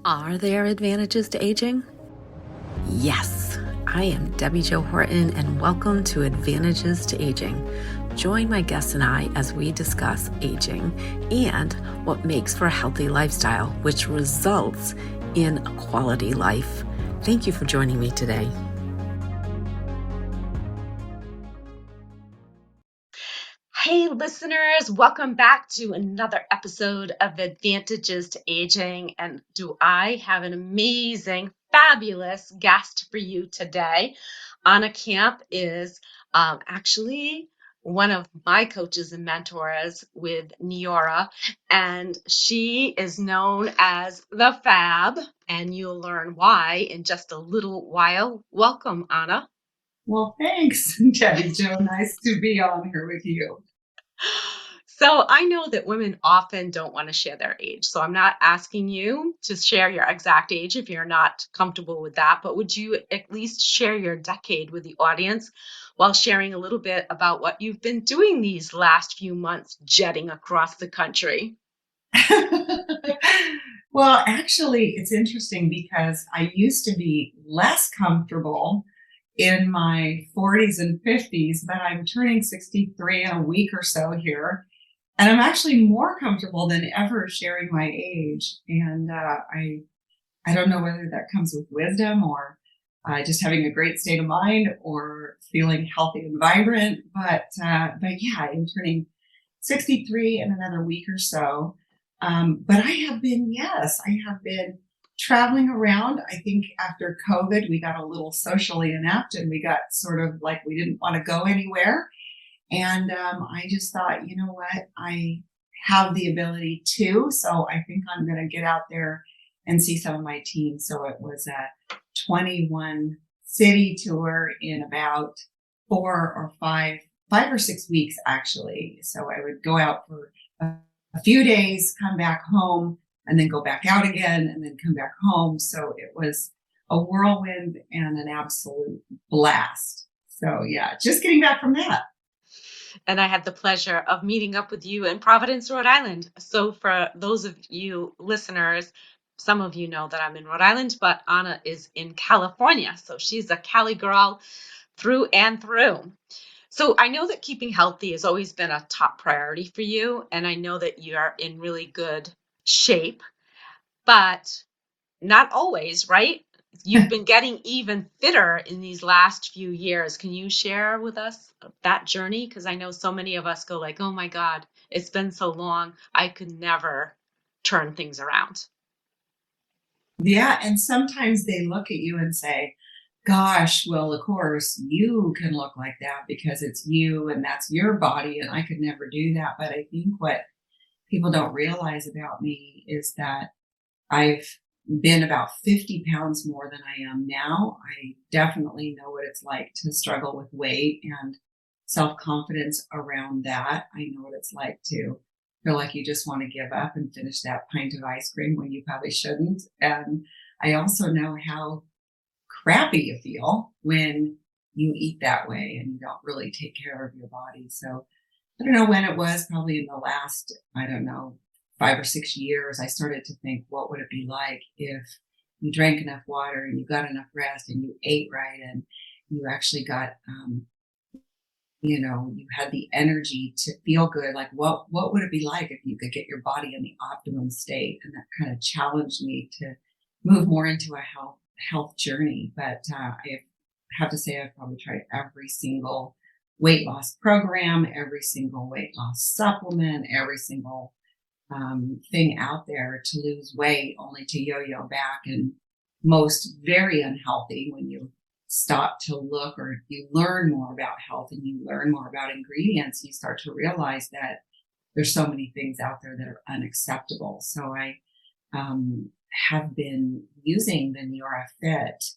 Are there advantages to aging? Yes, I am Debbi-Jo Horton, and welcome to Advantages to Aging. Join my guests and I as we discuss aging and what makes for a healthy lifestyle, which results in a quality life. Thank you for joining me today. Hey listeners, welcome back to another episode of Advantages to Aging. And do I have an amazing, fabulous guest for you today. Aana Camp is actually one of my coaches and mentors with Neora, and she is known as the Fab, and you'll learn why in just a little while. Welcome, Aana. Well, thanks, Debbi-Jo. Nice to be on here with you. So I know that women often don't want to share their age. So I'm not asking you to share your exact age if you're not comfortable with that, but would you at least share your decade with the audience while sharing a little bit about what you've been doing these last few months jetting across the country? Well, actually, it's interesting because I used to be less comfortable in my 40s and 50s, but I'm turning 63 in a week or so here. And I'm actually more comfortable than ever sharing my age. And I don't know whether that comes with wisdom or just having a great state of mind or feeling healthy and vibrant. But yeah, I'm turning 63 in another week or so. But I have been traveling around. I think after COVID, we got a little socially inept and we got sort of like we didn't want to go anywhere. And I just thought, you know what? I have the ability to. So I think I'm going to get out there and see some of my team. So it was a 21 city tour in about 5 or 6 weeks, actually. So I would go out for a few days, come back home, and then go back out again, and then come back home. So it was a whirlwind and an absolute blast. So yeah, just getting back from that. And I had the pleasure of meeting up with you in Providence, Rhode Island. So for those of you listeners, some of you know that I'm in Rhode Island, but Aana is in California. So she's a Cali girl through and through. So I know that keeping healthy has always been a top priority for you. And I know that you're in really good shape, but not always, right? You've been getting even fitter in these last few years. Can you share with us that journey? Because I know so many of us go like, oh my God, it's been so long. I could never turn things around. Yeah. And sometimes they look at you and say, gosh, well, of course, you can look like that because it's you and that's your body. And I could never do that. But I think what people don't realize about me is that I've been about 50 pounds more than I am now. I definitely know what it's like to struggle with weight and self confidence around that. I know what it's like to feel like you just want to give up and finish that pint of ice cream when you probably shouldn't. And I also know how crappy you feel when you eat that way and you don't really take care of your body. So I don't know when it was, probably in the last, I don't know, 5 or 6 years, I started to think, what would it be like if you drank enough water and you got enough rest and you ate right and you actually got, you had the energy to feel good. Like what would it be like if you could get your body in the optimum state? And that kind of challenged me to move more into a health journey. But I have to say I've probably tried every single weight loss program, every single weight loss supplement, every single thing out there to lose weight, only to yo-yo back, and most very unhealthy when you stop to look or you learn more about health and you learn more about ingredients, you start to realize that there's so many things out there that are unacceptable. So I have been using the NeoraFit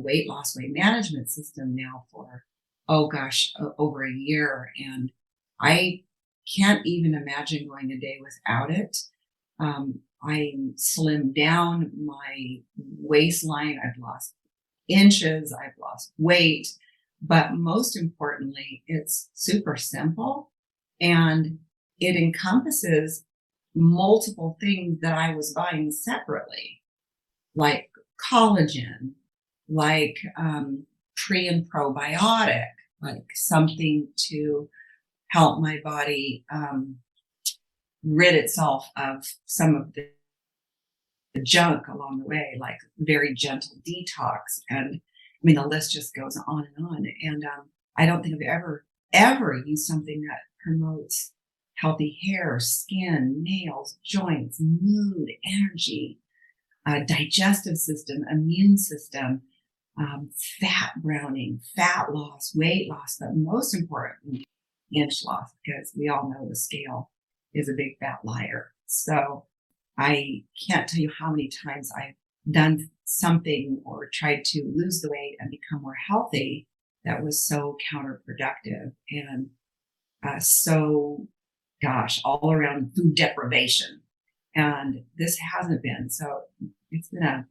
weight loss, weight management system now for, oh gosh, over a year. And I can't even imagine going a day without it. I slimmed down my waistline. I've lost inches. I've lost weight. But most importantly, it's super simple and it encompasses multiple things that I was buying separately. like collagen, like pre and probiotic, like something to help my body rid itself of some of the junk along the way, like very gentle detox. And I mean, the list just goes on and on. And I don't think I've ever used something that promotes healthy hair, skin, nails, joints, mood, energy, digestive system, immune system, fat browning, fat loss, weight loss, but most important, inch loss, because we all know the scale is a big fat liar. So I can't tell you how many times I've done something or tried to lose the weight and become more healthy that was so counterproductive and so, gosh, all around food deprivation. And this hasn't been. So it's been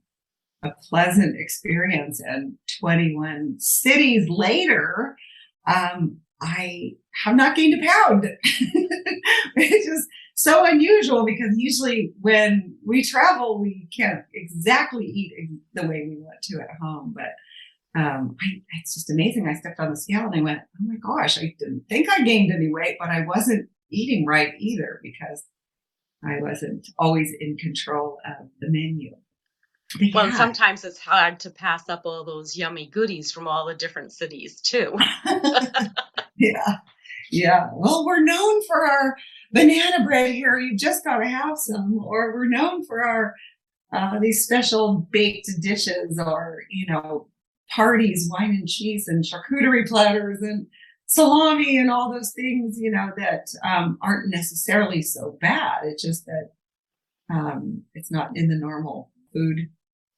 a pleasant experience. And 21 cities later, I have not gained a pound. It's just so unusual because usually when we travel, we can't exactly eat the way we want to at home. But it's just amazing. I stepped on the scale and I went, oh my gosh, I didn't think I gained any weight, but I wasn't eating right either because I wasn't always in control of the menu. But Well, and yeah. sometimes it's hard to pass up all those yummy goodies from all the different cities too. Yeah. Yeah. Well, we're known for our banana bread here. You just got to have some. Or we're known for our these special baked dishes, or parties, wine and cheese and charcuterie platters and salami and all those things, that aren't necessarily so bad. It's just that it's not in the normal food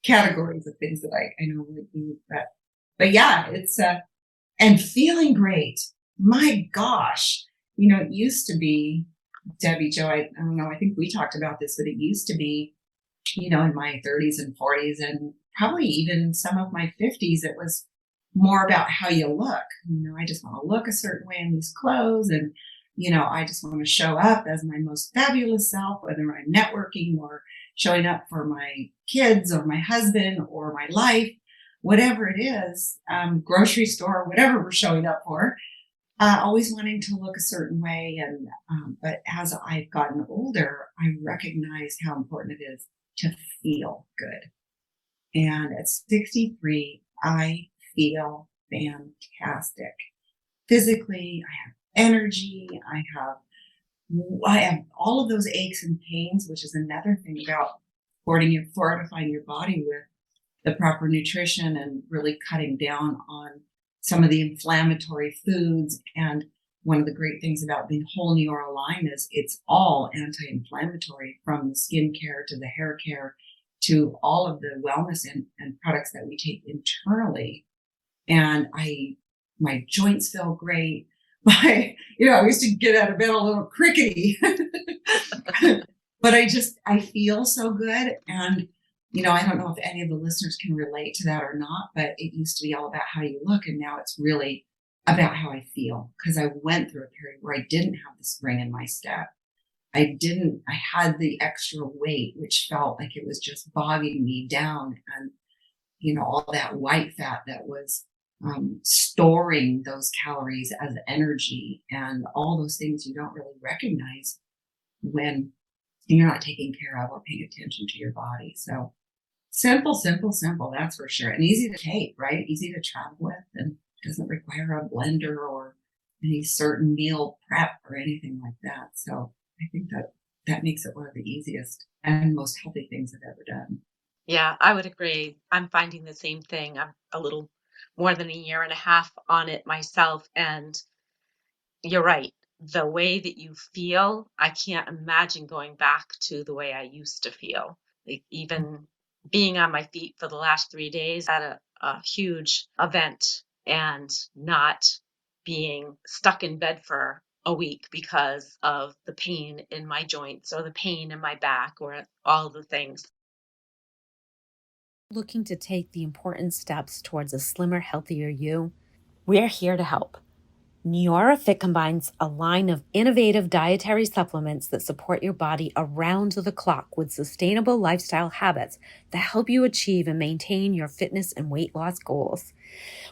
categories of things that I normally eat. But yeah, it's and feeling great. My gosh, it used to be, Debbi-Jo, I don't know, I think we talked about this, but it used to be, in my 30s and 40s and probably even some of my 50s, it was more about how you look. I just want to look a certain way in these clothes. And, I just want to show up as my most fabulous self, whether I'm networking or showing up for my kids or my husband or my life, whatever it is, grocery store, whatever we're showing up for, always wanting to look a certain way. And, but as I've gotten older, I recognize how important it is to feel good. And at 63, I feel fantastic. Physically, I have energy. I have all of those aches and pains, which is another thing about fortifying your body with the proper nutrition and really cutting down on some of the inflammatory foods. And one of the great things about the whole Neora line is it's all anti-inflammatory, from the skin care to the hair care to all of the wellness and products that we take internally. And my joints feel great. I used to get out of bed a little crickety, but I feel so good. And, I don't know if any of the listeners can relate to that or not, but it used to be all about how you look. And now it's really about how I feel, because I went through a period where I didn't have the spring in my step. I had the extra weight, which felt like it was just bogging me down. And, all that white fat that was storing those calories as energy and all those things you don't really recognize when you're not taking care of or paying attention to your body. So simple, simple, simple. That's for sure. And easy to take, right? Easy to travel with, and doesn't require a blender or any certain meal prep or anything like that. So I think that makes it one of the easiest and most healthy things I've ever done. Yeah, I would agree. I'm finding the same thing. I'm a little more than a year and a half on it myself. And you're right. The way that you feel, I can't imagine going back to the way I used to feel. Like, even being on my feet for the last 3 days at a huge event and not being stuck in bed for a week because of the pain in my joints or the pain in my back or all the things. Looking to take the important steps towards a slimmer, healthier you? We're here to help. NeoraFit combines a line of innovative dietary supplements that support your body around the clock with sustainable lifestyle habits that help you achieve and maintain your fitness and weight loss goals.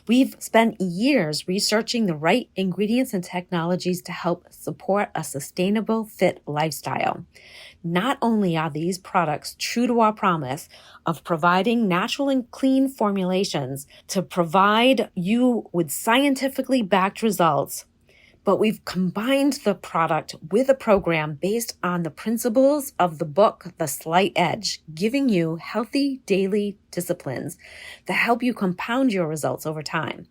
We've spent years researching the right ingredients and technologies to help support a sustainable, fit lifestyle. Not only are these products true to our promise of providing natural and clean formulations to provide you with scientifically backed results, but we've combined the product with a program based on the principles of the book, The Slight Edge, giving you healthy daily disciplines that help you compound your results over time.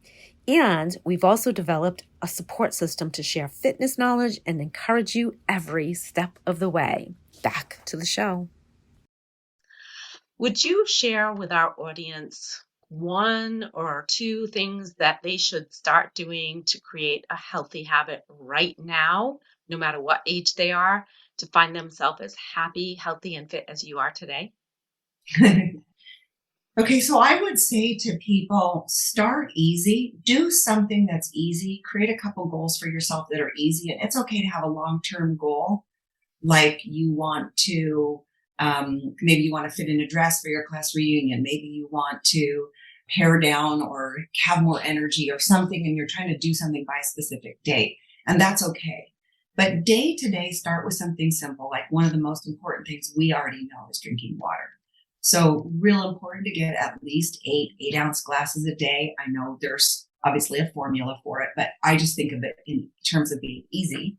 And we've also developed a support system to share fitness knowledge and encourage you every step of the way. Back to the show. Would you share with our audience one or two things that they should start doing to create a healthy habit right now, no matter what age they are, to find themselves as happy, healthy, and fit as you are today? Okay, so I would say to people, start easy, do something that's easy, create a couple goals for yourself that are easy. And it's okay to have a long-term goal, like you want to, maybe you want to fit in a dress for your class reunion. Maybe you want to pare down or have more energy or something, and you're trying to do something by a specific date. And that's okay. But day to day, start with something simple. Like one of the most important things we already know is drinking water. So real important to get at least 8-ounce glasses a day. I know there's obviously a formula for it, but I just think of it in terms of being easy.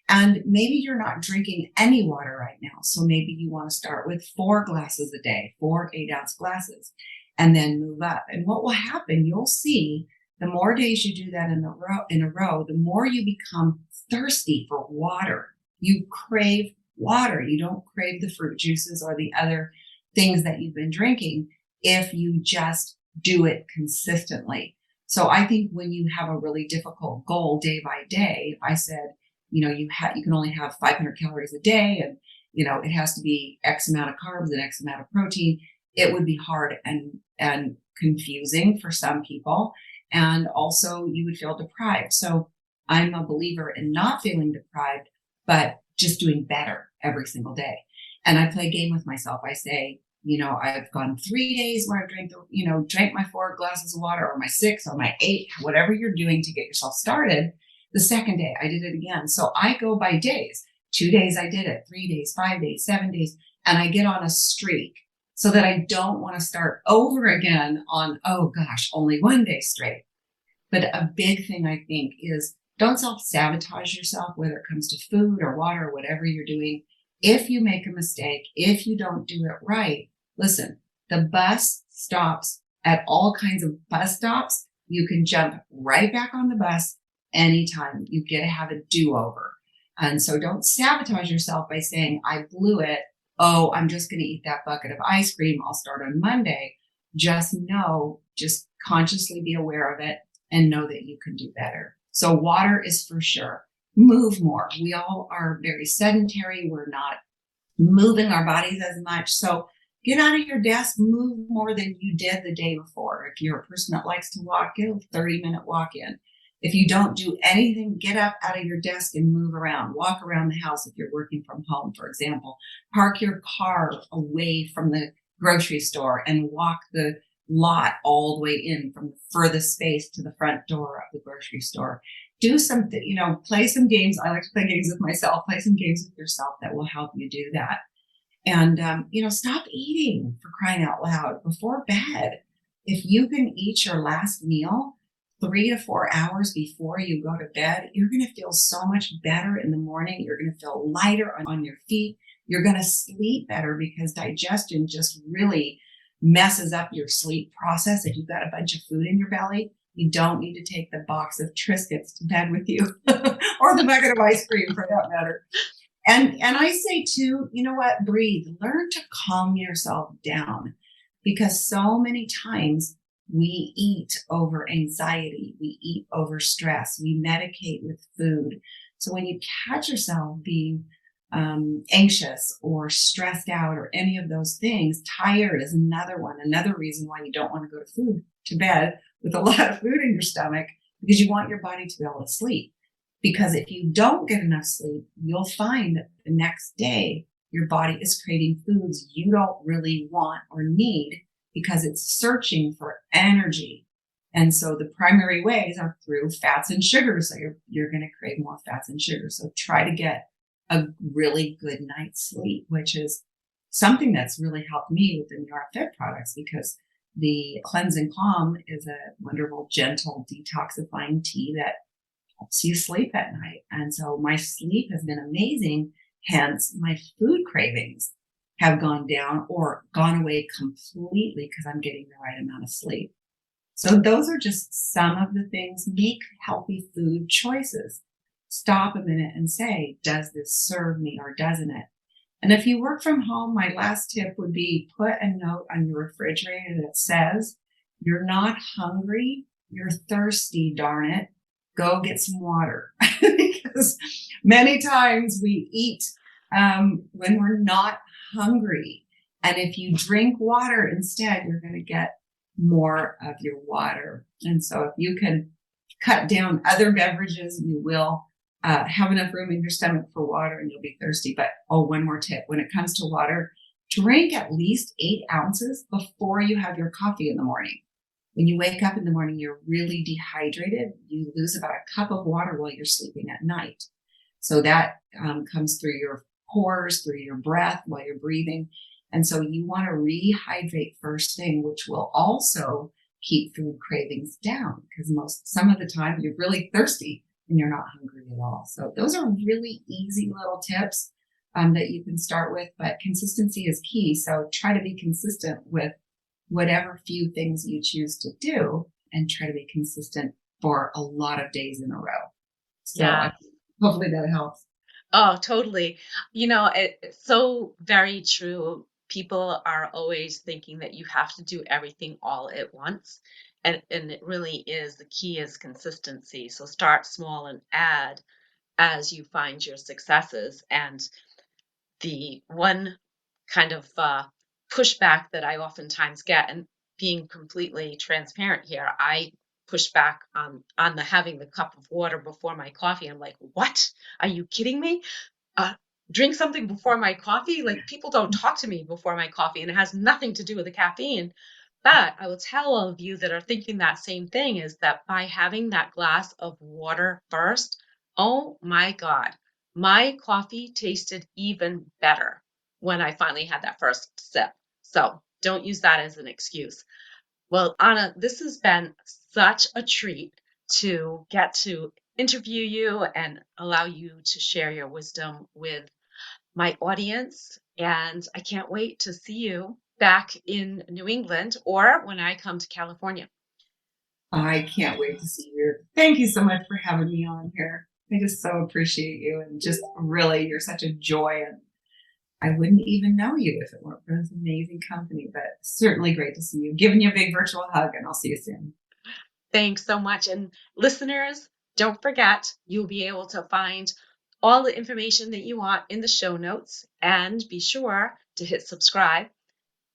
And maybe you're not drinking any water right now. So maybe you want to start with 4 glasses a day, 4 8-ounce glasses, and then move up. And what will happen, you'll see the more days you do that in a row, the more you become thirsty for water. You crave water. You don't crave the fruit juices or the other things that you've been drinking if you just do it consistently. So I think when you have a really difficult goal day by day, if I said, you can only have 500 calories a day, and it has to be X amount of carbs and X amount of protein, it would be hard and confusing for some people, and also you would feel deprived. So I'm a believer in not feeling deprived, but just doing better every single day. And I play a game with myself. I say, I've gone 3 days where I've drank my 4 glasses of water, or my 6 or my 8, whatever you're doing to get yourself started. The second day I did it again. So I go by days. 2 days I did it, 3 days, 5 days, 7 days, and I get on a streak so that I don't want to start over again on, oh gosh, only 1 day straight. But a big thing I think is don't self-sabotage yourself, whether it comes to food or water or whatever you're doing. If you make a mistake, if you don't do it right, listen, the bus stops at all kinds of bus stops. You can jump right back on the bus anytime. You get to have a do-over. And so don't sabotage yourself by saying, I blew it. Oh, I'm just going to eat that bucket of ice cream. I'll start on Monday. Just consciously be aware of it and know that you can do better. So water is for sure. Move more. We all are very sedentary. We're not moving our bodies as much. So get out of your desk, move more than you did the day before. If you're a person that likes to walk, get a 30-minute walk in. If you don't do anything, get up out of your desk and move around. Walk around the house if you're working from home, for example. Park your car away from the grocery store and walk the lot all the way in from the furthest space to the front door of the grocery store. Do something, play some games. I like to play games with myself. Play some games with yourself that will help you do that. And, stop eating, for crying out loud, before bed. If you can eat your last meal 3 to 4 hours before you go to bed, you're going to feel so much better in the morning. You're going to feel lighter on your feet. You're going to sleep better because digestion just really messes up your sleep process. If you've got a bunch of food in your belly, you don't need to take the box of Triscuits to bed with you or the bucket of ice cream for that matter. And I say too, you know what? Breathe. Learn to calm yourself down, because so many times we eat over anxiety. We eat over stress. We medicate with food. So when you catch yourself being anxious or stressed out or any of those things, tired is another one. Another reason why you don't want to go to bed with a lot of food in your stomach. because you want your body to be able to sleep. Because if you don't get enough sleep, you'll find that the next day your body is craving foods you don't really want or need because it's searching for energy. And so the primary ways are through fats and sugars. So you're going to crave more fats and sugars. So try to get a really good night's sleep, which is something that's really helped me with the NeoraFit products, because the Cleanse and Calm is a wonderful, gentle, detoxifying tea that helps you sleep at night. And so my sleep has been amazing. Hence, my food cravings have gone down or gone away completely because I'm getting the right amount of sleep. So those are just some of the things. Make healthy food choices. Stop a minute and say, does this serve me or doesn't it? And if you work from home, my last tip would be put a note on your refrigerator that says, you're not hungry, you're thirsty, darn it. Go get some water. Because many times we eat when we're not hungry. And if you drink water instead, you're going to get more of your water. And so if you can cut down other beverages, you will have enough room in your stomach for water and you'll be thirsty. But one more tip. When it comes to water, drink at least 8 ounces before you have your coffee in the morning. When you wake up in the morning, you're really dehydrated. You lose about a cup of water while you're sleeping at night. So that comes through your pores, through your breath while you're breathing. And so you want to rehydrate first thing, which will also keep food cravings down, because some of the time you're really thirsty and you're not hungry at all. So those are really easy little tips that you can start with, but consistency is key. So try to be consistent with whatever few things you choose to do, and try to be consistent for a lot of days in a row. So Yeah. Hopefully that helps. Oh, totally. It's so very true. People are always thinking that you have to do everything all at once. And it really is, the key is consistency. So start small and add as you find your successes. And the one kind of pushback that I oftentimes get, and being completely transparent here, I push back on the having the cup of water before my coffee. I'm like, what? Are you kidding me? Drink something before my coffee? Like, people don't talk to me before my coffee, and it has nothing to do with the caffeine. But I will tell all of you that are thinking that same thing, is that by having that glass of water first, oh my God, my coffee tasted even better when I finally had that first sip. So don't use that as an excuse. Well, Aana, this has been such a treat to get to interview you and allow you to share your wisdom with my audience. And I can't wait to see you back in New England or when I come to California. I can't wait to see you. Thank you so much for having me on here. I just so appreciate you, and just really, you're such a joy, and I wouldn't even know you if it weren't for this amazing company, but certainly great to see you. Giving you a big virtual hug, and I'll see you soon. Thanks so much. And listeners, don't forget, you'll be able to find all the information that you want in the show notes, and be sure to hit subscribe.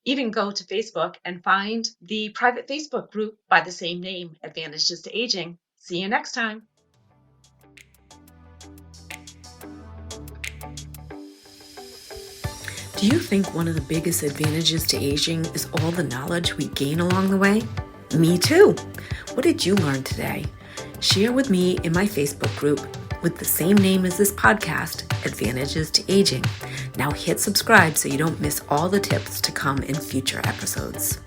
Even go to Facebook and find the private Facebook group by the same name, Advantages to Aging. See you next time. Do you think one of the biggest advantages to aging is all the knowledge we gain along the way? Me too. What did you learn today? Share with me in my Facebook group with the same name as this podcast, Advantages to Aging. Now hit subscribe so you don't miss all the tips to come in future episodes.